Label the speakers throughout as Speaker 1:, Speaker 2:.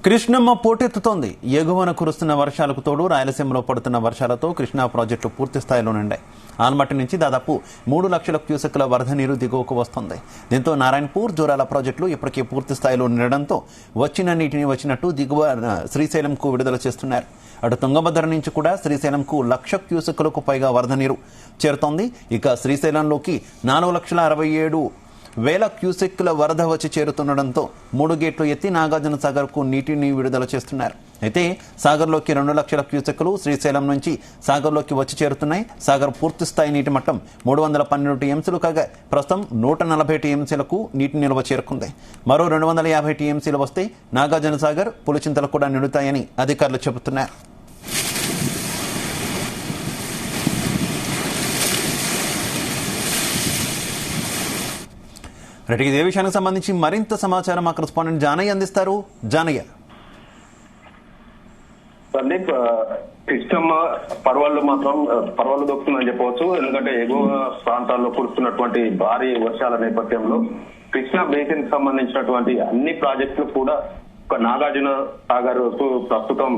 Speaker 1: కృష్ణమ్మ పోటెత్తుతోంది. ఎగువన కురుస్తున్న వర్షాలకు తోడు రాయలసీమలో పడుతున్న వర్షాలతో కృష్ణా ప్రాజెక్టు పూర్తి స్థాయిలో నిండాయి. ఆల్మట్టి నుంచి దాదాపు 3 లక్షల క్యూసెక్ల వరద నీరు దిగువకు వస్తుంది. దీంతో నారాయణపూర్, జోరాల ప్రాజెక్టులు ఇప్పటికే పూర్తి స్థాయిలో నిండడంతో వచ్చిన నీటిని వచ్చినట్టు దిగువ శ్రీశైలంకు విడుదల చేస్తున్నారు. అటు తుంగభద్ర నుంచి కూడా శ్రీశైలంకు 1,00,000 క్యూసెక్లకు పైగా వరద నీరు చేరుతోంది. ఇక శ్రీశైలంలోకి 4,67,000 క్యూసెక్ల వరద వచ్చి చేరుతుండటంతో 3 గేట్లు ఎత్తి నాగార్జున సాగర్ కు నీటిని విడుదల చేస్తున్నారు. అయితే సాగర్లోకి 2 లక్షల క్యూసెక్లు శ్రీశైలం నుంచి సాగర్లోకి వచ్చి చేరుతున్నాయి. సాగర్ పూర్తి స్థాయి నీటి మట్టం 312 టీఎంసీలు కాగా ప్రస్తుతం 140 టీఎంసీలకు నీటి నిల్వ చేరుకుంది. మరో 250 టీఎంసీలు వస్తే నాగార్జున సాగర్, పులిచింతలు కూడా నిండుతాయని అధికారులు చెబుతున్నారు. రెడ్డికి ఇదే విషయానికి సంబంధించి మరింత సమాచారం మా కరెస్పాండెంట్ జానయ్య అందిస్తారు. జానయ్య,
Speaker 2: సందీప్, కృష్ణమ్మ పర్వాలు దొక్కుతుందని చెప్పవచ్చు. ఎందుకంటే ఎగువ ప్రాంతాల్లో కురుస్తున్నటువంటి భారీ వర్షాల నేపథ్యంలో కృష్ణా బేసిన్ కి సంబంధించినటువంటి అన్ని ప్రాజెక్టులు కూడా నాగార్జున సాగర్ కు ప్రస్తుతం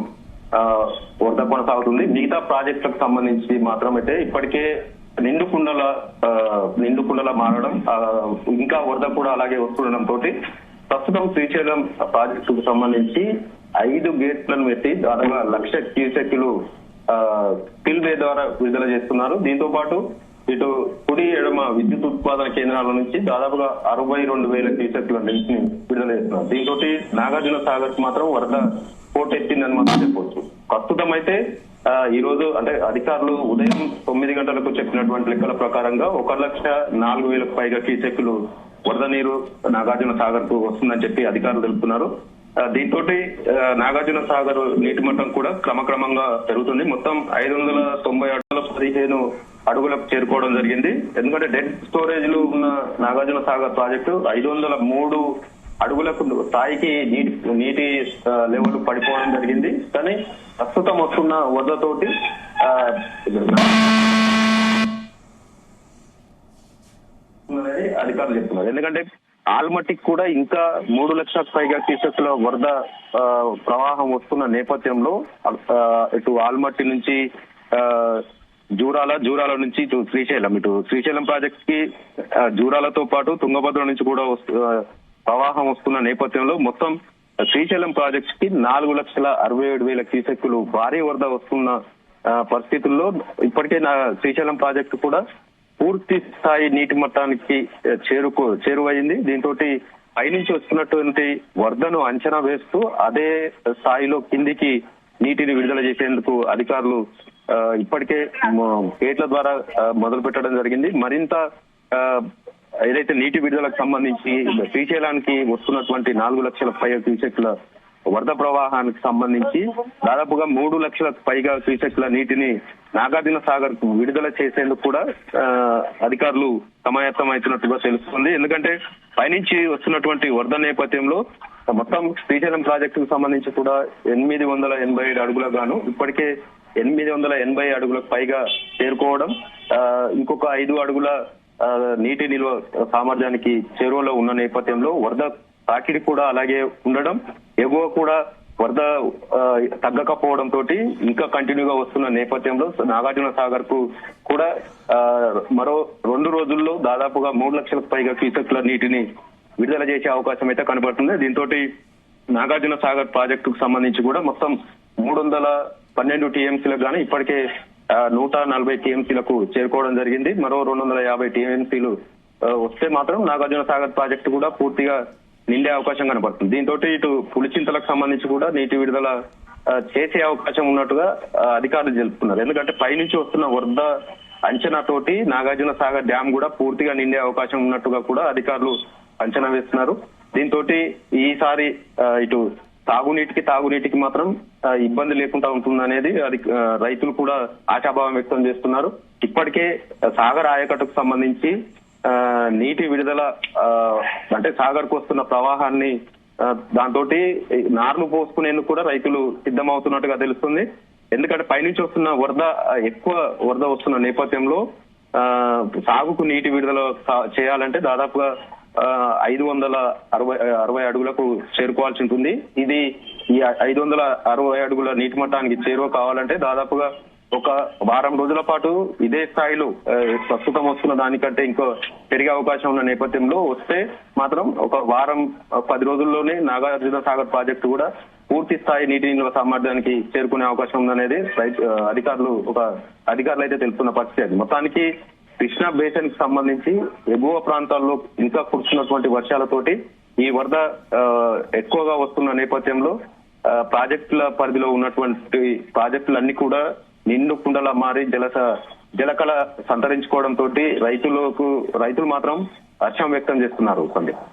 Speaker 2: వరద కొనసాగుతుంది. మిగతా ప్రాజెక్టులకు సంబంధించి మాత్రమైతే ఇప్పటికే నిండు కుండల మారడం, ఇంకా వరద కూడా అలాగే వస్తుండడం తోటి ప్రస్తుతం శ్రీశైలం ప్రాజెక్టుకు సంబంధించి 5 గేట్లను ఎత్తి దాదాపుగా 1,00,000 క్యూసెక్లు స్పిల్వే ద్వారా విడుదల చేస్తున్నారు. దీంతో పాటు ఇటు కుడి ఎడమ విద్యుత్ ఉత్పాదన కేంద్రాల నుంచి దాదాపుగా 62,000 క్యూసెక్ల నీటిని విడుదల చేస్తున్నారు. దీంతో నాగార్జున సాగర్ కు మాత్రం వరద పోటెత్తిందని మనం చెప్పవచ్చు. ప్రస్తుతం అయితే ఈ రోజు అంటే అధికారులు ఉదయం 9 గంటలకు చెప్పినటువంటి లెక్కల ప్రకారంగా 1,04,000 పైగా క్యూసెక్లు వరద నీరు నాగార్జున సాగర్ కు వస్తుందని చెప్పి అధికారులు తెలుపుతున్నారు. దీంతో నాగార్జున సాగర్ నీటి మట్టం కూడా క్రమక్రమంగా పెరుగుతుంది. మొత్తం 590 అడుగుల 15 అడుగులకు చేరుకోవడం జరిగింది. ఎందుకంటే డెడ్ స్టోరేజ్ లో ఉన్న నాగార్జున సాగర్ ప్రాజెక్టు 503 అడుగులకు స్థాయికి నీటి లెవెల్ పడిపోవడం జరిగింది. కానీ ప్రస్తుతం వస్తున్న వరదతోటి అధికారులు చెప్తున్నారు. ఎందుకంటే ఆల్మట్టికి కూడా ఇంకా 3 లక్షలకు పైగా క్యూసెక్ల వరద ప్రవాహం వస్తున్న నేపథ్యంలో ఇటు ఆల్మట్టి నుంచి జూరాల నుంచి ఇటు శ్రీశైలం ప్రాజెక్ట్ కి జూరాలతో పాటు తుంగభద్ర నుంచి కూడా ప్రవాహం వస్తున్న నేపథ్యంలో మొత్తం శ్రీశైలం ప్రాజెక్ట్ కి 4,67,000 క్యూసెక్లు భారీ వరద వస్తున్న పరిస్థితుల్లో ఇప్పటికే శ్రీశైలం ప్రాజెక్టు కూడా పూర్తి స్థాయి నీటి మట్టానికి చేరువైంది. దీంతో పైనుంచి వస్తున్నటువంటి వరదను అంచనా వేస్తూ అదే స్థాయిలో కిందికి నీటిని విడుదల చేసేందుకు అధికారులు ఇప్పటికే గేట్ల ద్వారా మొదలు పెట్టడం జరిగింది. మరింత ఏదైతే నీటి విడుదలకు సంబంధించి శ్రీశైలానికి వస్తున్నటువంటి 4 లక్షల పైగా క్యూసెక్ల వరద ప్రవాహానికి సంబంధించి దాదాపుగా 3 లక్షలకు పైగా క్యూసెక్ల నీటిని నాగార్జున సాగర్ కు విడుదల చేసేందుకు కూడా అధికారులు సమాయత్తం అవుతున్నట్టుగా తెలుస్తుంది. ఎందుకంటే పైనుంచి వస్తున్నటువంటి వరద నేపథ్యంలో మొత్తం శ్రీశైలం ప్రాజెక్టుకు సంబంధించి కూడా 887 అడుగులకు గాను ఇప్పటికే 880 అడుగులకు పైగా చేరుకోవడం, ఇంకొక 5 అడుగుల నీటి నిల్వ సామర్థ్యానికి చేరువలో ఉన్న నేపథ్యంలో వరద తాకిడి కూడా అలాగే ఉండడం, ఎగువ కూడా వరద తగ్గకపోవడం తోటి ఇంకా కంటిన్యూగా వస్తున్న నేపథ్యంలో నాగార్జున సాగర్ కు కూడా మరో 2 రోజుల్లో దాదాపుగా 3 లక్షలకు పైగా క్యూసెక్ల నీటిని విడుదల చేసే అవకాశం అయితే కనబడుతుంది. దీంతో నాగార్జున సాగర్ ప్రాజెక్టుకు సంబంధించి కూడా మొత్తం 312 టీఎంసీలకు గానీ ఇప్పటికే 140 టీఎంసీలకు చేరుకోవడం జరిగింది. మరో 250 టీఎంసీలు వస్తే మాత్రం నాగార్జున సాగర్ ప్రాజెక్టు కూడా పూర్తిగా నిండే అవకాశం కనబడుతుంది. దీంతో ఇటు పులిచింతలకు సంబంధించి కూడా నీటి విడుదల చేసే అవకాశం ఉన్నట్టుగా అధికారులు తెలుపుతున్నారు. ఎందుకంటే పైనుంచి వస్తున్న వరద అంచనా తోటి నాగార్జున సాగర్ డ్యామ్ కూడా పూర్తిగా నిండే అవకాశం ఉన్నట్టుగా కూడా అధికారులు అంచనా వేస్తున్నారు. దీంతో ఈసారి ఇటు తాగునీటికి మాత్రం ఇబ్బంది లేకుండా ఉంటుందనేది రైతులు కూడా ఆశాభావం వ్యక్తం చేస్తున్నారు. ఇప్పటికే సాగర్ ఆయకట్టుకు సంబంధించి నీటి విడుదల అంటే సాగర్ కు వస్తున్న ప్రవాహాన్ని దాంతో నార్లు పోసుకునేందుకు కూడా రైతులు సిద్ధమవుతున్నట్టుగా తెలుస్తుంది. ఎందుకంటే పైనుంచి వస్తున్న ఎక్కువ వరద వస్తున్న నేపథ్యంలో సాగుకు నీటి విడుదల చేయాలంటే దాదాపుగా 560 అడుగులకు చేరుకోవాల్సి ఉంటుంది. ఇది ఈ 560 అడుగుల నీటి మట్టానికి చేరువ కావాలంటే దాదాపుగా ఒక వారం రోజుల పాటు ఇదే స్థాయిలో ప్రస్తుతం వస్తున్న దానికంటే ఇంకో పెరిగే అవకాశం ఉన్న నేపథ్యంలో వస్తే మాత్రం ఒక వారం 10 రోజుల్లోనే నాగార్జున సాగర్ ప్రాజెక్టు కూడా పూర్తి స్థాయి నీటి నిల్వ సామర్థ్యానికి చేరుకునే అవకాశం ఉందనేది అధికారులు అయితే తెలుపుతున్న పరిస్థితి. అది మొత్తానికి కృష్ణా బేసిన్ కి సంబంధించి ఎగువ ప్రాంతాల్లో ఇంకా కురుస్తున్నటువంటి వర్షాలతోటి ఈ వరద ఎక్కువగా వస్తున్న నేపథ్యంలో ప్రాజెక్టుల పరిధిలో ఉన్నటువంటి ప్రాజెక్టులన్నీ కూడా నిండు కుండలా మారి జలకళ సంతరించుకోవడంతో రైతులు మాత్రం హర్షం వ్యక్తం చేస్తున్నారు. సందీప్.